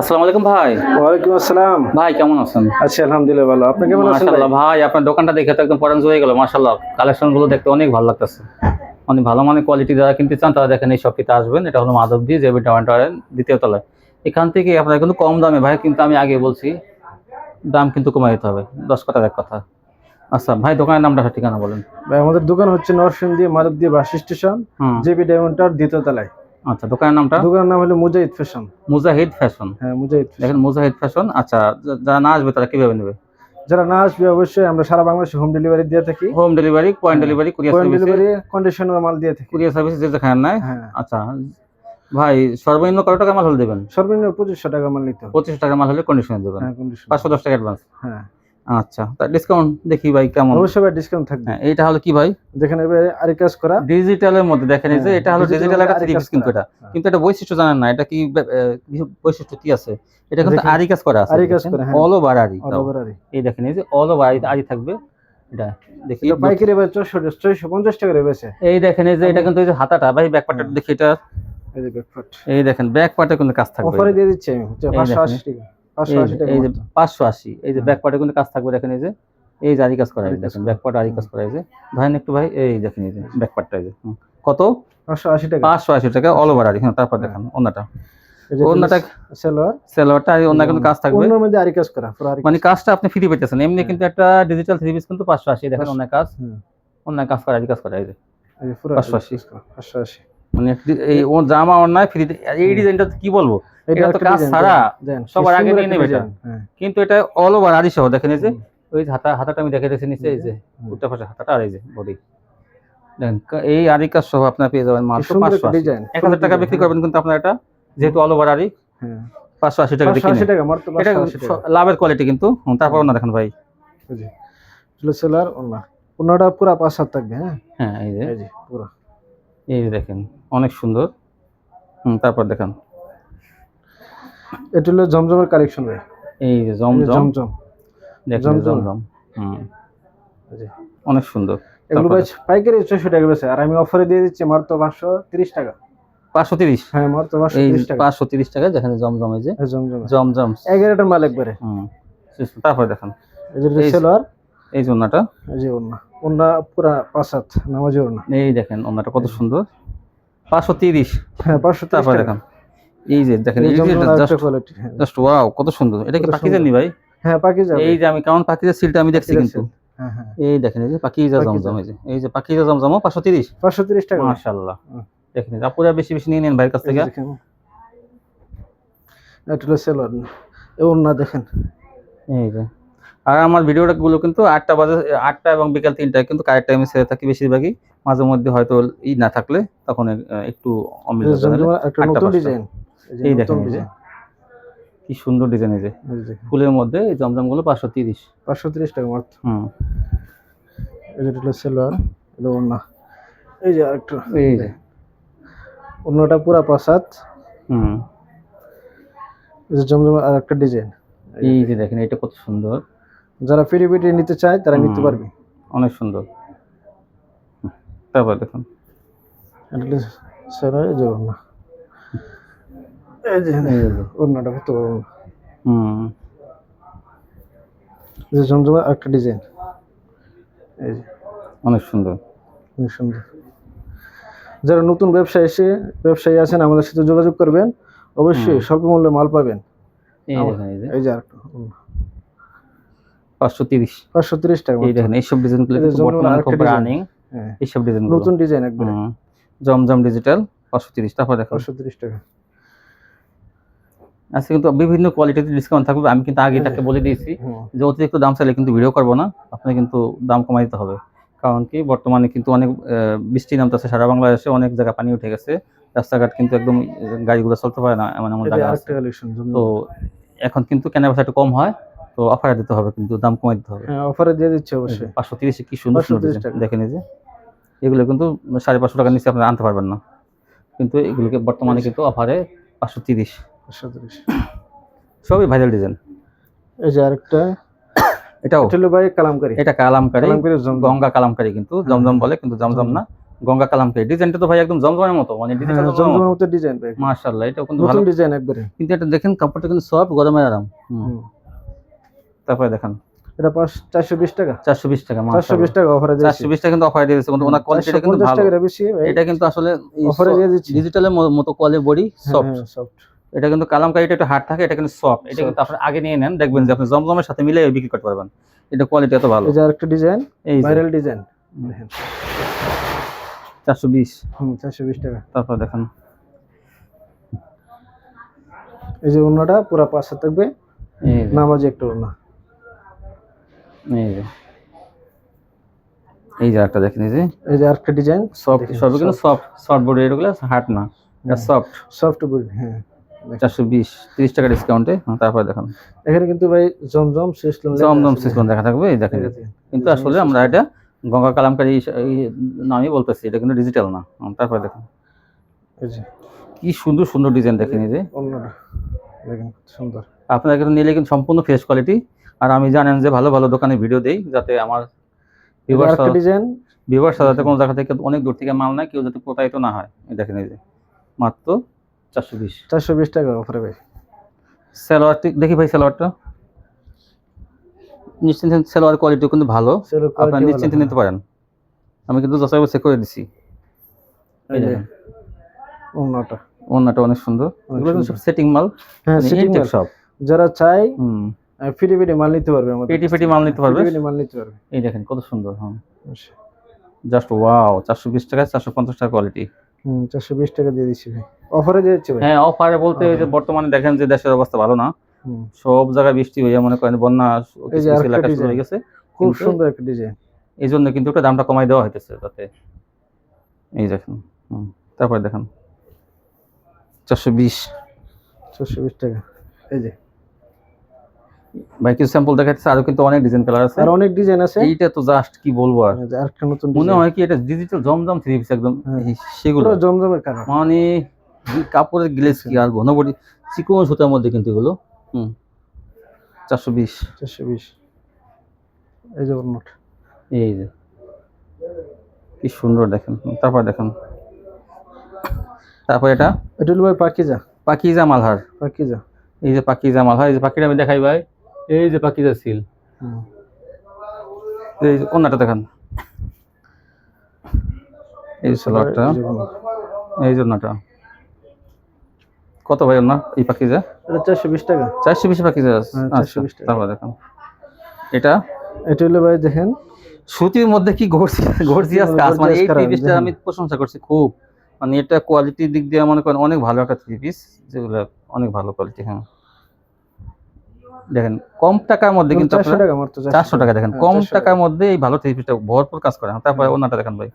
আসসালামু আলাইকুম ভাই। ওয়ালাইকুম আসসালাম। ভাই কেমন আছেন? আছি আলহামদুলিল্লাহ ভালো। আপনি কেমন আছেন ভাই? মাশাআল্লাহ ভাই, আপনার দোকানটা দেখে তো একদম পরান জুড়ে গেল। মাশাআল্লাহ, কালেকশন গুলো দেখতে অনেক ভালো লাগতেছে। অনেক ভালো মানের কোয়ালিটি যারা কিনতে চান তারা দেখেন এই শপটিতে আসবেন। এটা হলো মাধবদী জেবি টাওয়ারের দ্বিতীয় তলায়। এখান থেকে আপনারা কিন্তু কম দামে ভাই, কিন্তু আমি আগে বলছি দাম কিন্তু কমাই দিতে হবে। 10 কথার এক কথা। আচ্ছা ভাই, দোকানের নামটা ঠিকানা বলেন। ভাই আমাদের দোকান হচ্ছে নরসিংদী মাধবদী বাস স্টেশন, হুম। জেবি ডায়মন্ড টাওয়ার দ্বিতীয় তলায়। আচ্ছা, দোকানের নামটা? দোকানের নাম হলো মুজাহিদ ফ্যাশন। মুজাহিদ ফ্যাশন। হ্যাঁ মুজাহিদ দেখেন ফ্যাশন। মুজাহিদ ফ্যাশন। আচ্ছা, যারা না আসবে তারা কিভাবে নেবে? যারা না আসবে অবশ্যই আমরা সারা বাংলাদেশে হোম ডেলিভারি দিয়ে থাকি। Home delivery, point delivery, courier point সার্ভিসে? ডেলিভারি কন্ডিশনাল মাল দিয়ে থাকি। কুরিয়ার সার্ভিস যে যেখানে নেয়। হ্যাঁ। আচ্ছা ভাই, সর্বনিম্ন কত টাকা মাল হলে দেবেন? সর্বনিম্ন 2500 টাকা মাল নিতে হবে। 25 টাকা মাল হলে কন্ডিশনে দেবেন। হ্যাঁ কন্ডিশন। 510 টাকা অ্যাডভান্স। হ্যাঁ আচ্ছা, তা ডিসকাউন্ট দেখি ভাই কেমন। অবশ্যই ভাই ডিসকাউন্ট থাকবে। হ্যাঁ, এইটা হলো কি ভাই? দেখেন এবারে আরি কাজ করা ডিজিটালের মধ্যে দেখেন এই যে এটা হলো ডিজিটাল একটা থ্রি পিস, কিন্তু এটা কিন্তু এটা বৈশিষ্ট্য জানেন না, এটা কি বৈশিষ্ট্য কি আছে? এটা কিন্তু আরি কাজ করা আছে। আরি কাজ করা, হ্যাঁ। অল ওভার আরি। অল ওভার আরি। এই দেখেন এই যে অল ওভার আরি থাকবে। এটা দেখি এটা পাইকারি ভাই 450 টাকা রে বেচে। এই দেখেন এই যে এটা কিন্তু এই যে হাতাটা ভাই, ব্যাক পার্টটা দেখি এটা। এই যে ব্যাক পার্ট। এই দেখেন ব্যাক পার্টে কিন্তু কাজ থাকবে। অফারে দিয়ে দিচ্ছি আমি 580 টাকা। 580 টাকা। এই যে 580, এই যে ব্যাক পার্টে কিন্তু কাজ থাকবে। দেখেন এই যে এই যে আরি কাজ করা, এই দেখেন ব্যাক পার্ট আরি কাজ করা। এই যে ধরেন একটু ভাই, এই দেখেন এই যে ব্যাক পার্টটা এই যে কত? 580 টাকা। 580 টাকা অল ওভার আরি। হ্যাঁ, তারপর দেখেন ওন্নাটা। এই যে ওন্নাটা সেলোয়ার। সেলোয়ারটা আর ওন্না কিন্তু কাজ থাকবে। ওন্নার মধ্যে আরি কাজ করা, পুরো আরি মানে কাজটা আপনি ফ্রি পেতেছেন। এমনি কিন্তু একটা ডিজিটাল থ্রি পিস কিন্তু 580। দেখেন ওন্না কাজ, ওন্না কাজ করা, আরি কাজ করা। এই যে এই যে পুরো 580। 580। মানে এই ও জামা অন্যায় ফ্রি। এই ডিজাইনটা কি বলবো, এটা তো কাজ ছাড়া সবার আগে নিয়ে নেবে এটা। কিন্তু এটা অল ওভার আরি সহ। দেখেন এই যে ওই হাতাটা আমি দেখে দিয়েছি নিচে, এই যে উল্টা পাশে হাতাটা আর এই যে বডি। দেখেন এই আরি কাজ সহ আপনার পেয়ে যাবেন মাত্র 580। 1000 টাকা বিক্রি করবেন কিন্তু আপনার এটা, যেহেতু অল ওভার আরি। হ্যাঁ 580 টাকা বিক্রি। 580 টাকা মাত্র 580 এটা টাকা। লাভের কোয়ালিটি কিন্তু। তারপর না দেখেন ভাই, এই যে চলো সেলোয়ার ওন্না। ওন্নাটা পুরো 5-7 থাকবে। হ্যাঁ হ্যাঁ এই যে এই যে পুরো। এই যে দেখেন অনেক সুন্দর। তারপর দেখেন এটা হলো জমজমের কালেকশন ভাই। এই যে জমজম। জমজম। দেখেন জমজম। এই যে অনেক সুন্দর। এগুলো ভাই পাইকারি 400 টাকা বেচে, আর আমি অফারে দিয়ে দিচ্ছি মাত্র 530 টাকা। 530? হ্যাঁ মাত্র এই 530 টাকা। 530 টাকা। দেখেন জমজম, এই যে জমজম। জমজম 11টার মাল একবারে। তারপর দেখেন এই যে সেলোয়ার। এই যে ওন্নাটা। এই যে ওন্না। ওন্না পুরো 5-7 নামাজি ওন্না। এই দেখেন ওন্নাটা কত সুন্দর। 530। হ্যাঁ 530 তারপর টাকা। দেখেন এই যে দেখেন এই যে কোয়ালিটি। জাস্ট ওয়াও, কত সুন্দর। এটা কি পাকিজা নি ভাই? হ্যাঁ পাকিজা। এই যে আমি কেমন পাকিজা সিলটা আমি দেখছি কিন্তু। হ্যাঁ হ্যাঁ এই দেখেন এই যে পাকিজা জমজম। এই যে পাকিজা জমজম 530। 530 টাকা। মাশাআল্লাহ। দেখেন আপুরা বেশি বেশি নিয়ে নেন ভাইয়ের কাছ থেকে। এটা হলো সেলোয়ার। এই ওন্না দেখেন। এই যে আর আমার ভিডিওটা গুলো কিন্তু 8টা বাজে, 8টা এবং বিকাল 3টায় কিন্তু কারেক্ট টাইমে ছেড়ে থাকি বেশিরভাগই। মাঝে মধ্যে হয়তো ই না থাকলে তখন একটু অমিল একটা নতুন ডিজাইন। এই দেখেন এই যে কি সুন্দর ডিজাইন। এই যে ফুলের মধ্যে এই জমজমগুলো 530। 530 টাকা মাত্র। এই যে হলো সেলোয়ার। এটা ওন্না। এই যে আরেকটা। এই যে ওন্নাটা পুরো 5-7। এই যে জমজম আরেকটা ডিজাইন। এই যে দেখেন এটা কত সুন্দর। যারা ফ্রি পেটি নিতে চায় তারা নিতে পারবে। অনেক সুন্দর। তারপর দেখুন এটা হলো সেলোয়ার। এই যে ওন্না। এই যে ওন্নাটা কত বড়। এই যে জমজম আরেকটা ডিজাইন। এই যে অনেক সুন্দর। অনেক সুন্দর। যারা নতুন ব্যবসায়ী আছেন আমাদের সাথে যোগাযোগ করবেন, অবশ্যই স্বল্প মূল্যে মাল পাবেন। এই যে আরেকটা 530। 530 টাকা। এই দেখেন এইসব ডিজাইনগুলো কিন্তু বর্তমানে খুব রানিং। এইসব ডিজাইন নতুন ডিজাইন একবারে। জমজম ডিজিটাল 530। তারপর দেখো 530 টাকা। আজকে কিন্তু বিভিন্ন কোয়ালিটিতে ডিসকাউন্ট থাকবে। আমি কিন্তু আগে তাকে বলে দিয়েছি যে অতিরিক্ত দাম চাইলে কিন্তু ভিডিও করবো না, আপনাকে কিন্তু দাম কমাই দিতে হবে। কারণ কি বর্তমানে কিন্তু অনেক বৃষ্টি নামতেছে সারা বাংলাদেশে, অনেক জায়গা পানি উঠে গেছে, রাস্তাঘাট কিন্তু একদম গাড়িগুলো চলতে পারে না, এমন এমন জায়গা আছে। তো এখন কিন্তু কেনাবেচা একটু কম হয়, তো অফারে দিতে হবে, কিন্তু দাম কমাই দিতে হবে। হ্যাঁ অফারে দিয়ে দিচ্ছে অবশ্যই। 530 কি সুন্দর সুন্দর দেখেন। এই যে এগুলো কিন্তু 550 টাকার নিচে আপনারা আনতে পারবেন না, কিন্তু এগুলোকে বর্তমানে কিন্তু অফারে 530। সবই ভাইরাল ডিজাইন। এই যে আরেকটা, এটাও হলো ভাই কালামকারী। এটা কালামকারী, গঙ্গা কালামকারী, কিন্তু জমজম বলে কিন্তু জমজম না, গঙ্গা কালামকারী ডিজাইনটা তো ভাই একদম জমজমের মতো, মানে ডিজাইনটা জমজমের মতো ডিজাইন ভাই, মাশাআল্লাহ, এটা কিন্তু নতুন ভালো ডিজাইন একবারে। কিন্তু এটা দেখেন কাপড়টা কিন্তু সফট, গরমের আরাম। তারপরে দেখেন এটা 420 টাকা, 420 টাকা, 420 টাকা অফারে দিয়েছি, 420 টাকা কিন্তু অফার দিয়েছে, কিন্তু ওনার কোয়ালিটিটা কিন্তু 450 ভালো। টাকা বেশি ভাই, এটা কিন্তু আসলে অফারে দিয়ে দিচ্ছি, ডিজিটালের মতো কোয়ালিটি, বডি সফট। সফট। এটা কিন্তু কালামকারীটা একটু হার্ড থাকে, এটা কিন্তু সফট। এটা কিন্তু আপনি আগে নিয়ে নেন, দেখবেন যে আপনি জমজমের সাথে মিলে বিক্রি করতে পারবেন। এটা কোয়ালিটি এত ভালো। এই যে আরেকটা ডিজাইন, এই ভাইরাল ডিজাইন দেখেন, 420, 420 টাকা। তারপর দেখেন এই যে ওন্নাটা পুরো পাশে থাকবে, এই যে নামাজি একটা ওন্না, এই যে এই যে একটা দেখেন, এই যে আরেকটা ডিজাইন সফট, সব কিন্তু সফট বডি, এগুলো হার্ড না, এটা সফট। সফট বডি, হ্যাঁ 420, 30 টাকা ডিসকাউন্টে। তারপর দেখেন এখানে কিন্তু ভাই জমজম জমজম সিস্টেম দেখা থাকবে, এই দেখেন। কিন্তু আসলে আমরা এটা গঙ্গা কালামকারী এই নামই বলতেছি, এটা কিন্তু ডিজিটাল না। তারপর দেখেন এই যে কি সুন্দর সুন্দর ডিজাইন দেখেন, এই যে ওন্নাটা দেখেন সুন্দর। আপনারা কিন্তু নিলে কিন্তু সম্পূর্ণ ফ্রেশ কোয়ালিটি। আর আমি জানেন যে ভালো ভালো দোকানে ভিডিও দেই, যাতে আমার ভিউয়ার্স যাতে কোনো জায়গা থেকে, অনেক দূর থেকে মাল নেয়, কেউ যাতে প্রতারিত না হয়। এই দেখেন, এই যে মাত্র 420 টাকা অফারে ভাই। সালোয়ার দেখি ভাই, সালোয়ারটা নিশ্চিন্তে, সালোয়ার কোয়ালিটি কিন্তু ভালো, আপনারা নিশ্চিন্তে নিতে পারেন। আমি কিন্তু যাচাই বাছাই করে দিছি। এই যে ওন্নাটা অনেক সুন্দর, এগুলো কিন্তু সব সেটিং মাল, হ্যাঁ সেটিং মাল। সব যারা চাই ফিটি মাল নিতে পারবে, আমাদের পেটি মাল নিতে পারবে, মাল নিতে পারবে। এই দেখেন কত সুন্দর। হ্যাঁ জাস্ট ওয়াও, 420 টাকা, 450 টাকা কোয়ালিটি। 420 টাকা দিয়ে দিচ্ছি ভাই, অফারে দিয়ে দিচ্ছি ভাই। হ্যাঁ অফারে বলতে যে বর্তমানে দেখেন যে দেশের অবস্থা ভালো না, সব জায়গায় বৃষ্টি হয়ে মনে করেন বন্যা এলাকা শুরু হয়ে গেছে, খুব সুন্দর একটা ডিজাইন। এই জন্য কিন্তু একটা দামটা কমাই দেওয়া হইতেছে যাতে। এই দেখেন, তারপরে দেখেন 420 টাকা। এই যে ভাই কিছু স্যাম্পল দেখাচ্ছে, আরো কিন্তু অনেক ডিজাইন কালার আছে, আর অনেক ডিজাইন আছে। এইটা তো জাস্ট কি বলবো, আর আরেকটা নতুন মনে হয় কি এটা ডিজিটাল জমজম থ্রি পিস একদম, সেগুলো পুরো জমজমের কালার, মানে কাপড়ের গ্লেজ কি আর ঘন বডি, চিকন সুতার মধ্যে কিন্তু এগুলো। 420 এই যে ওন্নাটা, এই যে কি সুন্দর দেখেন। তারপর দেখেন, তারপর এটা হলো ভাই পাকিজা মালহার, এই যে পাকিজা মালহার, এই যে পাখিটা আমি দেখাই ভাই, এই যে পাকিজা সিল, এই যে ওন্নাটা দেখেন, এই সালোয়ারটা, এই যে ওন্নাটা কত ভাই ওন্না, এই পাকিজা এটা 420 টাকা, 420 পাকিজা। আচ্ছা তারপর দেখেন এটা হলো ভাই দেখেন সুতির মধ্যে কি গর্জিয়াস কাজ, মানে এই থ্রি পিসটা আমি প্রশংসা করছি খুব, মানে এটা কোয়ালিটির দিক দিয়ে মনে করেন অনেক ভালো একটা থ্রি পিস, যেগুলো অনেক ভালো কোয়ালিটি। হ্যাঁ দেখেন কম টাকার মধ্যে কিন্তু 400 টাকা, দেখেন কম টাকার মধ্যে এই ভালো থ্রি পিসটা ভরপুর কাজ করে। তারপরে ওন্নাটা দেখেন ভাই,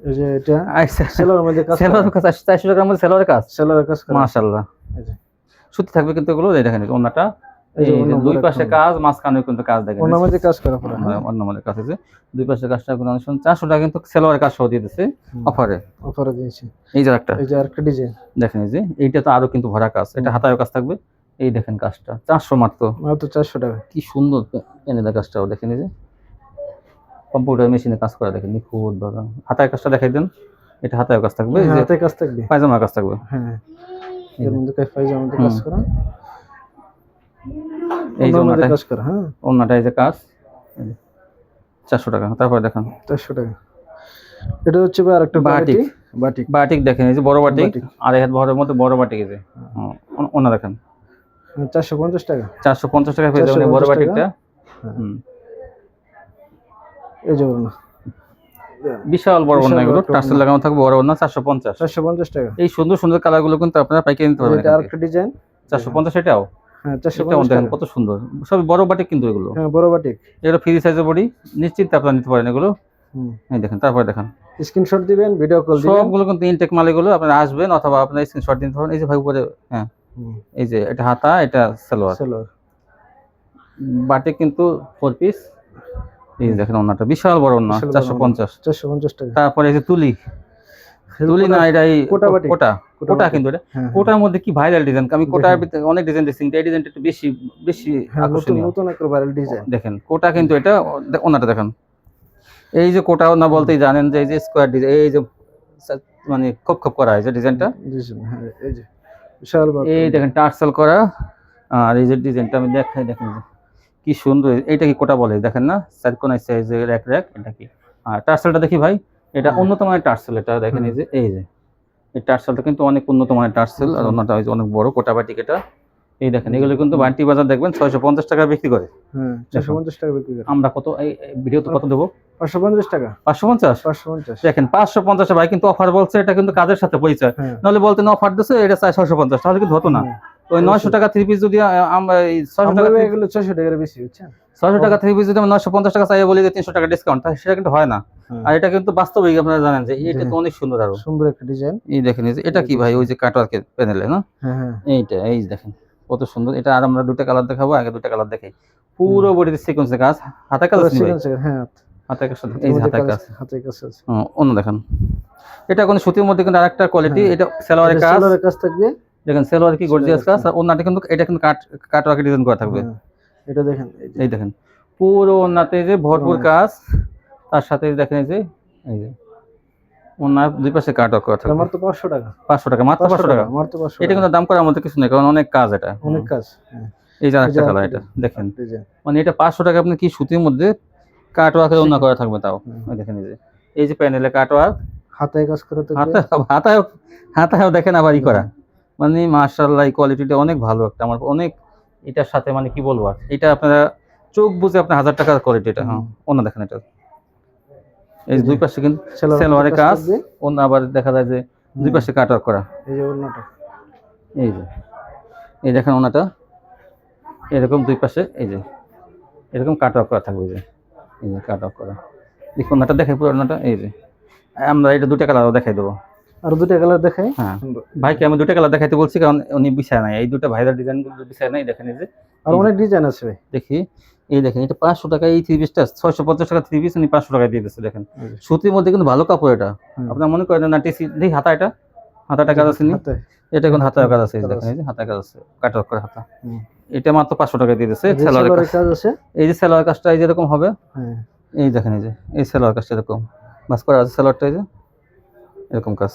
এই যে এটা সেলোয়ারের মধ্যে কাজ, 400 টাকার মধ্যে সেলোয়ারের কাজ, মাশাআল্লাহ। এই যে সুতি থাকবে কিন্তু এগুলো, এই দেখেন ওন্নাটা, এই যে দুই পাশে কাজ, মাঝখানে কিন্তু কাজ, দেখেন ওন্নার মধ্যে কাজ করা পুরো, ওন্নার মধ্যে কাজ আছে, দুই পাশে কাজটা কোনো 400 টাকা কিন্তু সেলোয়ারের কাজ সহ দিয়ে দিয়েছে অফারে দিয়েছি। এই যে আরেকটা ডিজাইন দেখেন, এই যে এইটা তো আরো কিন্তু ভরা কাজ, এটা হাতায় কাজ থাকবে। এই দেখেন কাজটা 400 মাত্র 400 টাকা, কি সুন্দর এনে দেয় কাজটাও দেখেন, এই যে কম্পিউটার মেশিনে কাজ করা, দেখেন নিখুঁত ভাবে। হাতায় কাজটা দেখাই দেন, এটা হাতায় কাজ থাকবে, এই যে হাতায় কাজ থাকবে, পায়জামার কাজ থাকবে, হ্যাঁ এর মধ্যে পায়জামার কাজ করা, এই যে ওন্নাটা কাজ করা, হ্যাঁ ওন্নাটা এই যে কাজ 400 টাকা। তারপর দেখেন 400 টাকা, এটা হচ্ছে আরেকটা বাটিক দেখেন, এই যে বড় বাটিক, আর এই হাত বড়ের মধ্যে বড় বাটিক, এই যে ওন্না দেখেন 450 টাকা, 450 টাকা পেয়ে যাবেন বড় বাটিকটা। এই যে ওন্না বিশাল বড় ওন্না, এগুলো টার্সেল লাগানো থাকবে, বড় ওন্না 450 টাকা। এই সুন্দর সুন্দর কালারগুলো কিন্তু আপনারা পাইকারি নিতে পারবেন। এটা আরেকটা ডিজাইন 450, এটাও হ্যাঁ 450 টাকা, কত সুন্দর, সব বড় বাটিক কিন্তু এগুলো, হ্যাঁ বড় বাটিক, এগুলো ফ্রি সাইজের বডি, নিশ্চিত আপনারা নিতে পারেন এগুলো। এই দেখেন, তারপর দেখেন স্ক্রিনশট দিবেন, ভিডিও কল দিবেন, সবগুলো কিন্তু ইনটেক মাল, এগুলো আপনারা আসবেন অথবা আপনারা স্ক্রিনশট দিতে পারেন। এই যে ভাই উপরে, হ্যাঁ এই যে এটা হাতা, এটা সালোয়ার বাটিক কিন্তু 4 পিস। এই দেখেন ওন্নাটা বিশাল বড় ওন্না, 450 টাকা। তারপরে এই যে তুলি না, এটা কোটা কিন্তু এটা কোটার মধ্যে কি ভাইরাল ডিজাইন, আমি কোটার ভিতরে অনেক ডিজাইন দেখছি, এই ডিজাইনটা একটু বেশি আকর্ষণীয়, নতুন একটা ভাইরাল ডিজাইন। দেখেন কোটা কিন্তু এটা ওন্নাটা দেখেন, এই যে কোটাও না বলতেই জানেন যে এই যে স্কোয়ার ডিজাইন, এই যে মানে খোপ খোপ করা হয়েছে ডিজাইনটা, হ্যাঁ এই যে বিশাল বড় এই দেখেন টার্সেল করা। আর এই যে ডিজাইনটা আমি দেখাই, দেখেন যে কি সুন্দর। এইটা কি কোটা বলে দেখেন না, সাইড সাইজে র্যাক র্যাক, এটা কি। আর টার্সেলটা দেখি ভাই, এটা উন্নত মানের টার্সেল, এটা দেখেন এই যে এই টার্সেলটা কিন্তু অনেক উন্নত মানের টার্সেল। আর অন্যটা অনেক বড় কোটা বাটিক এটা। এই দেখেন এগুলো কিন্তু বান্টি বাজার দেখবেন 650 টাকা বিক্রি করে। হ্যাঁ 650 টাকা বিক্রি করে। আমরা কত এই ভিডিওতে কত দেবো? 550 টাকা। 550। 550 দেখেন 550 ভাই কিন্তু অফার বলছে, এটা কিন্তু কাজের সাথে পরিচয়। নাহলে বলতেন অফার দিচ্ছে এটা 650, তাহলে কিন্তু হতো না। ওই 900 টাকা 3 পিস যদি আমরা এই 600 টাকা, এগুলো 600 টাকার বেশি হচ্ছে। 600 টাকা 3 পিস যদি আমরা 950 টাকা চাই বলি যে 300 টাকা ডিসকাউন্ট, তাহলে সেটা কিন্তু হয় না। আর এটা কিন্তু বাস্তবিক আপনারা জানেন যে এটা তো অনেক সুন্দর, আরো সুন্দর একটা ডিজাইন। এই দেখেন এটা কি ভাই, ওই যে কাটওয়ার্কের প্যানেলে না, এইটা এই দেখেন কত সুন্দর এটা। আর আমরা দুটো কালার দেখাবো, আগে দুটো কালার দেখাই। পুরো বডিতে সিকোয়েন্সের কাজ, হাতে কাজ আছে ভাই। হ্যাঁ হাতে কাজ, এই যে হাতে কাজ, হাতে কাজ আছে। অন্য দেখেন এটা কোন সুতির মধ্যে কিন্তু আরেকটা কোয়ালিটি। এটা সালোয়ারের কাজ, সালোয়ারের কাজ থাকবে। দেখেন সালোয়ার কি গর্জিয়াস কাজ। আর ওন্নাটা কিন্তু এটা কিন্তু কাটওয়ার্কের ডিজাইন করা থাকবে। এটা দেখেন, এই দেখেন পুরো ওন্নাতে যে ভরপুর কাজ, তার সাথে দেখেন এই যে ওন্নার দুই পাশে কাটওয়ার্ক করা থাকবে। মাত্র 500 টাকা। 500 টাকা, মাত্র 500 টাকা। মাত্র 500। এটা কিন্তু দাম করার মতো কিছু নেই, কারণ অনেক কাজ, এটা অনেক কাজ। এই যে আরেকটা কালার, এটা দেখেন মানে এটা 500 টাকা আপনি কি সুতির মধ্যে কাটওয়ার্কের ওন্না করা থাকবে। তাও ওই দেখেন এই যে প্যানেলে কাটওয়ার্ক, হাতে কাজ করা থাকবে। হাতায়ও দেখেন আবার ই করা, মানে মাশাআল্লাহ এই কোয়ালিটিটা অনেক ভালো একটা। আমার অনেক এটার সাথে মানে কি বলবো, আর এটা আপনারা চোখ বুঝে আপনার 1000 টাকার কোয়ালিটি এটা। হ্যাঁ অন্য দেখেন এটা, এই দুই পাশে কিন্তু সালোয়ারের কাজ, অন্য আবার দেখা যায় যে দুই পাশে কাটওয়ার্ক করা। এই যে ওন্নাটা, এই যে এই দেখেন ওন্নাটা এরকম দুই পাশে এই যে এরকম কাটওয়ার্ক করা থাকবে। এই যে কাটওয়ার্ক করা, দেখুন ওন্নাটা দেখাই পুরো ওন্নাটা। এই যে আমরা এটা দুটো কালার দেখাই দেবো। আর দুটো কালার দেখাই। হ্যাঁ ভাইকে আমি দুটো কালার দেখাইতে বলছি, কারণ উনি বিছায় নাই, এই দুটো ভাইরাল ডিজাইন গুলো বিছায় নাই। দেখেন এই যে আর অনেক ডিজাইন আছে ভাই, দেখি। এই দেখেন এটা 500 টাকা, এই 3 পিসটা 650 টাকা 3 পিস উনি 500 টাকা দিয়ে দিচ্ছে। দেখেন সুতির মধ্যে কিন্তু ভালো কাপড় এটা। আপনারা মনে করেন না টিসি দেখি হাতাটা কাজ আছে নি, এটা কোন হাতার কাজ আছে। দেখেন এই যে হাতার কাজ আছে, কাটওয়ার্ক করা হাতা। এটা মাত্র 500 টাকা দিয়ে দিচ্ছে। সালোয়ারের কাজ আছে, এই যে সালোয়ার কাজটা এই যে এরকম হবে। এই দেখেন এই যে এই সালোয়ার কাজটা এরকম বাস করা আছে, সালোয়ারটা এই যে এরকম কাজ।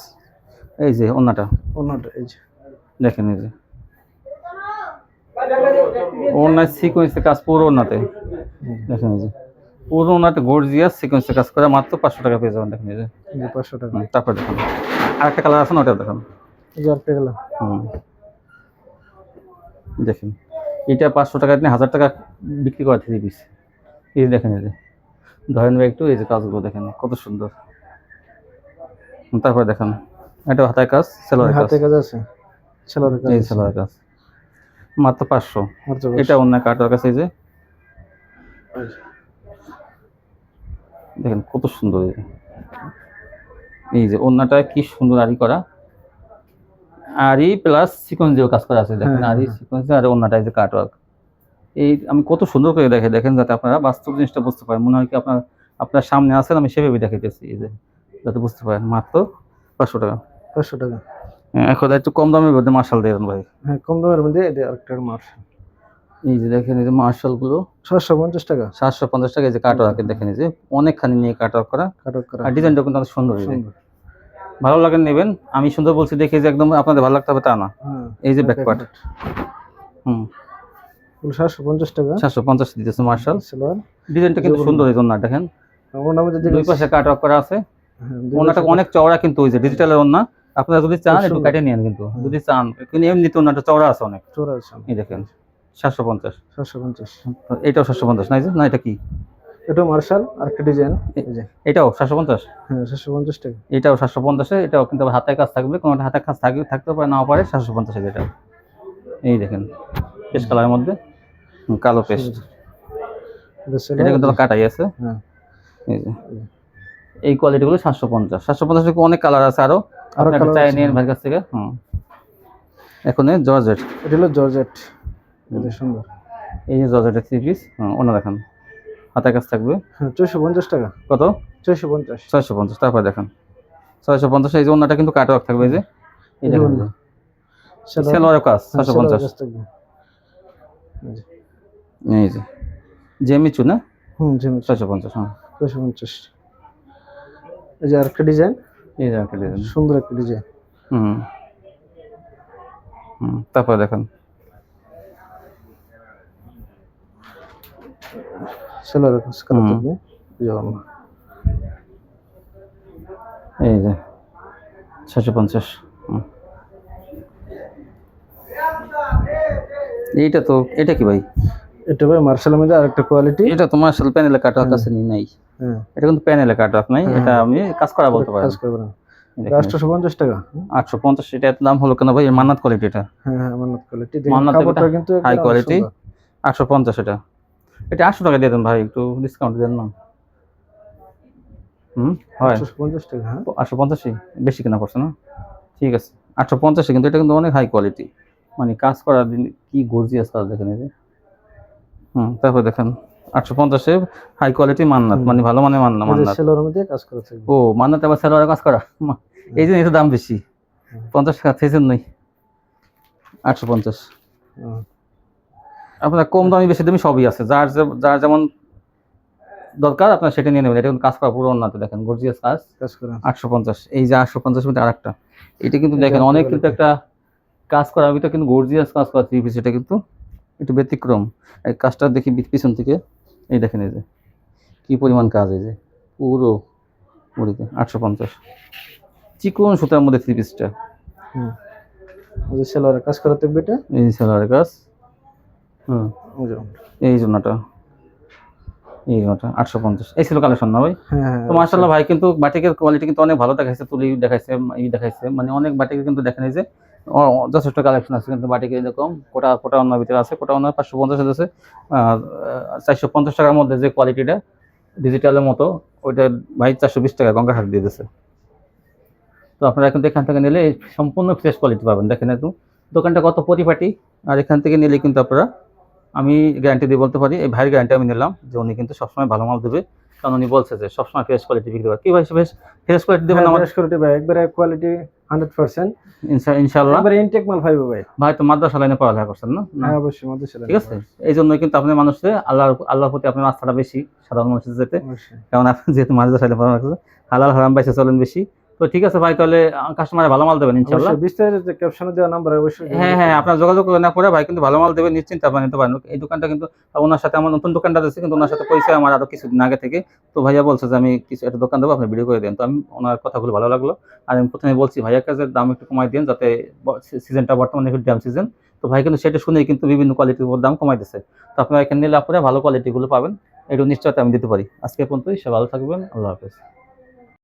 এই যে ওন্নাটা এই যে দেখেন, এই যে ওন্নার সিকোয়েন্সের কাজ পুরো ওন্নাতে। দেখেন এই যে পুরো ওন্নাতে গর্জিয়াস সিকোয়েন্সের কাজ করে মাত্র 500 টাকা পেয়ে যাবেন। দেখেন এই যে 500 টাকা। তারপর দেখুন আরেকটা কালার আছে না, ওটা দেখুন। এই যে আরেকটা কালার, দেখেন এটা 500 টাকা আপনি 1000 টাকা বিক্রি করে 3 পিস। এই দেখেন এই যে ধরেন ভাই একটু, এই যে কাজগুলো দেখেন কত সুন্দর। তারপর দেখেন এটা হাতায় কাজ, সালোয়ারের কাজ, হাতে কাজ আছে, সালোয়ারের কাজ, এই সালোয়ারের কাজ মাত্র 500। এটা অন্য কাটওয়ার্ক আছে, এই যে দেখেন কত সুন্দর। এই যে ওন্নাটা কি সুন্দর আরি করা, আরি প্লাস সিকোয়েন্স দিয়েও কাজ করা আছে। দেখেন আরি সিকোয়েন্স আর ওন্নাটা এই যে কাটওয়ার্ক। এই আমি কত সুন্দর করে দেখেন যাতে আপনারা বাস্তব জিনিসটা বুঝতে পারেন। মনে হয় কি আপনার সামনে আছেন, আমি সেভাবে দেখাইতেছি, এই যে যাতে বুঝতে পারেন। মাত্র 500 টাকা। 500 টাকা। এখন একটু কম দামের মধ্যে মার্শাল দেন ভাই। হ্যাঁ কম দামের মধ্যে এটা আরেকটা মার্শাল। এই যে দেখেন এই যে মার্শাল গুলো 750 টাকা। 750 টাকা। এই যে কাটওয়ার্কের দেখেন এই যে অনেকখানি নিয়ে কাটওয়ার্ক করা, আর ডিজাইনটা কিন্তু অনেক সুন্দর। ভালো লাগে নেবেন। আমি সুন্দর বলছি দেখে যে একদম আপনাদের ভালো লাগতে হবে তা না। এই যে ব্যাক পার্ট 750 টাকা। 750 দিতেছে মার্শাল। সালোয়ার ডিজাইনটা কিন্তু সুন্দর, এই জন্য দেখেন দুই পাশে কাটওয়ার্ক করা আছে। ওন্নাটা অনেক চওড়া, কিন্তু ওই যে ডিজিটালের ওন্না, আপনারা যদি চান একটু কেটে নিন, কিন্তু যদি চান কিন্তু এমনিতে ওন্নাটা চওড়া আছে, অনেক চওড়া আছে। এই দেখেন 750। 750 এটাও 750 না এটা কি? এটা মার্শাল আরেকটা ডিজাইন। এই যে এটাও 750। হ্যাঁ 750 টাকা। এটাও 750। এটাও কিন্তু হাতে কাজ থাকবে, কোনটা হাতে কাজ থাকতে পারে না পারে। 750 এটা। এই দেখেন পেস্ট কালারের মধ্যে কালো পেস্ট, এটা কিন্তু কাটাই আছে। এই যে এই কোয়ালিটি গুলো 750। 750 থেকে অনেক কালার আছে, আরো আপনারা চাই নিন ভাইয়ের কাছ থেকে। এখন জর্জেট, এটা হলো জর্জেট, এটা সুন্দর। এই যে জর্জেটের 3 পিস অন্য দেখেন হাতে কাজ থাকবে। 450 টাকা। কত? 450। 650। তারপর দেখেন 650। এই যে ওন্নাটা কিন্তু কাটওয়ার্ক থাকবে, এই যে এই দেখুন সালোয়ারের কাজ 650। এই যে জেমিচু না, জেমিচু 650। 650। এই যে আরেকটা ডিজাইন, এই যে একটা ডিজাইন। সুন্দর একটা ডিজাইন। হুম হুম, তারপর দেখেন সেলার কাজ করা থাকবে, এই যে ওড়না। এই যে 650। এইটা তো, এটা কি ভাই? এটা ভাই মার্শালের মধ্যে আরেকটা কোয়ালিটি। এটা তো মার্শাল প্যানেলে কাটা কাছে নাই। হ্যাঁ, এটা কিন্তু প্যানেলে কাটা নাই, এটা আমি কাজ করা বলতে পারি। কাজ করবে না। 850 টাকা। 850, এটা এত দাম হলো কেন ভাই? মান্নাত কোয়ালিটি এটা। হ্যাঁ হ্যাঁ, মান্নাত কোয়ালিটি। মান্নাত কাপড়টা কিন্তু হাই একদম কোয়ালিটি। সুন্দর। 850 এটা। এটা 800 টাকা দিয়ে দেন ভাই, একটু ডিসকাউন্ট দেন না। হয় 850 টাকা। হ্যাঁ 850, বেশি কেনা পড়ছে না? ঠিক আছে 850, কিন্তু এটা কিন্তু অনেক হাই কোয়ালিটি, মানে কাজ করার দিন কি গর্জিয়াস কাজ দেখেন এই যে। তারপর দেখেন 850-এ হাই কোয়ালিটি মান্নাত, মানে ভালো মানে মান্নাত। সেলারের মধ্যে কাজ করা থাকবে। ও মান্নাত আবার সেলোয়ারে কাজ করা, এই জন্য এটা দাম বেশি। 50 টাকা থেছেন নেই 850। আপনার কম দামি বেশি দামি সবই আছে, যার যেমন দরকার আপনার সেটা নিয়ে নেবেন। এটা কিন্তু কাজ করা পুরো উন্নত, দেখেন গর্জিয়াস কাজ করা 850। এই যে 850 মধ্যে আরেকটা, এটা কিন্তু দেখেন অনেক কিন্তু একটা কাজ করা, এটা কিন্তু গর্জিয়াস কাজ করা থ্রি পিস, এটা কিন্তু একটু ব্যতিক্রম। এই কাজটা দেখি পিছন থেকে, এই দেখেন এই যে কি পরিমাণ কাজ, এই যে পুরো বডিতে 850 চিকন সুতার মধ্যে থ্রি পিসটা। এই যে সেলারের কাজ করা থাকবে এটা, এই সেলারের কাজ। এই জন্যটা 850, এই ছিল কালেকশন না ভাই? তো মাশাআল্লাহ ভাই, কিন্তু বাটিকের কোয়ালিটি কিন্তু অনেক ভালো দেখাইছে, তুলি দেখাইছে, দেখাইছে, মানে অনেক বাটিকের কিন্তু দেখেন এই যে যথেষ্ট কালেকশন আছে কিন্তু বাটিকের। এরকম কোটা অন্য ভিতরে আছে, কোটা অন্য 550 আছে। 450 টাকার মধ্যে যে কোয়ালিটিটা ডিজিটালের মতো, ওইটা ভাই 420 টাকা গঙ্গা হাট দিয়ে দিয়েছে। তো আপনারা কিন্তু এখান থেকে নিলে সম্পূর্ণ ফ্রেশ কোয়ালিটি পাবেন। দেখেন একটু দোকানটা কত পরিপাটি, আর এখান থেকে নিলে কিন্তু আপনারা, আমি গ্যারান্টি দিয়ে বলতে পারি, এই ভাইয়ের গ্যারান্টি আমি নিলাম যে উনি কিন্তু সবসময় ভালো মাল দেবে, কারণ উনি বলছে যে সবসময় ফ্রেশ কোয়ালিটি বিক্রি করে। কি ভাই ফ্রেশ কোয়ালিটি দেবেন? আমার ফ্রেশ কোয়ালিটি ভাই, একবারে কোয়ালিটি 100%। ইনশাআল্লাহ একবারে ইনটেক মাল পাইবো ভাই। ভাই তো মাদ্রাসা লাইনে পড়ালেখা করছেন না? হ্যাঁ অবশ্যই মাদ্রাসা লাইনে। ঠিক আছে, এই জন্যই কিন্তু আপনি মানুষের আল্লাহর প্রতি আপনার আস্থাটা বেশি সাধারণ মানুষের যেতে, কারণ আপনি যেহেতু মাদ্রাসা লাইনে পড়ালেখা করছেন, হালাল হারাম বাইসে চলেন বেশি। তো ঠিক আছে ভাই, তাহলে কাস্টমারে ভালো মাল দেবেন ইনশাআল্লাহ। বিস্তারিত ক্যাপশনে দেওয়া নাম্বার অবশ্যই। হ্যাঁ, আপনার যোগাযোগ না করে ভাই কিন্তু ভালো মাল দেবেন, নিশ্চিন্তে আপনার নিতে পারেন। এই দোকানটা কিন্তু ওনার সাথে আমার নতুন দোকানটা আছে, কিন্তু ওনার সাথে পরিচয় আমার আরো কিছুদিন আগে থেকে। তো ভাইয়া বলছে যে আমি কিছু একটা দোকান দেবো, আপনি ভিডিও করে দেন। তো আমি ওনার কথাগুলো ভালো লাগলো, আর আমি প্রথমে বলছি ভাইয়ার কাছে দাম একটু কমাই দিন, যাতে সিজনটা বর্তমানে একটু ড্যাম সিজন। তো ভাই কিন্তু সেটা শুনেই কিন্তু বিভিন্ন কোয়ালিটির উপর দাম কমাই দিচ্ছে। তো আপনারা এখানে নিলে আপনারা ভালো কোয়ালিটিগুলো পাবেন, একটু নিশ্চয়তা আমি দিতে পারি। আজকে পর্যন্তই, সে ভালো থাকবেন, আল্লাহ হাফেজ।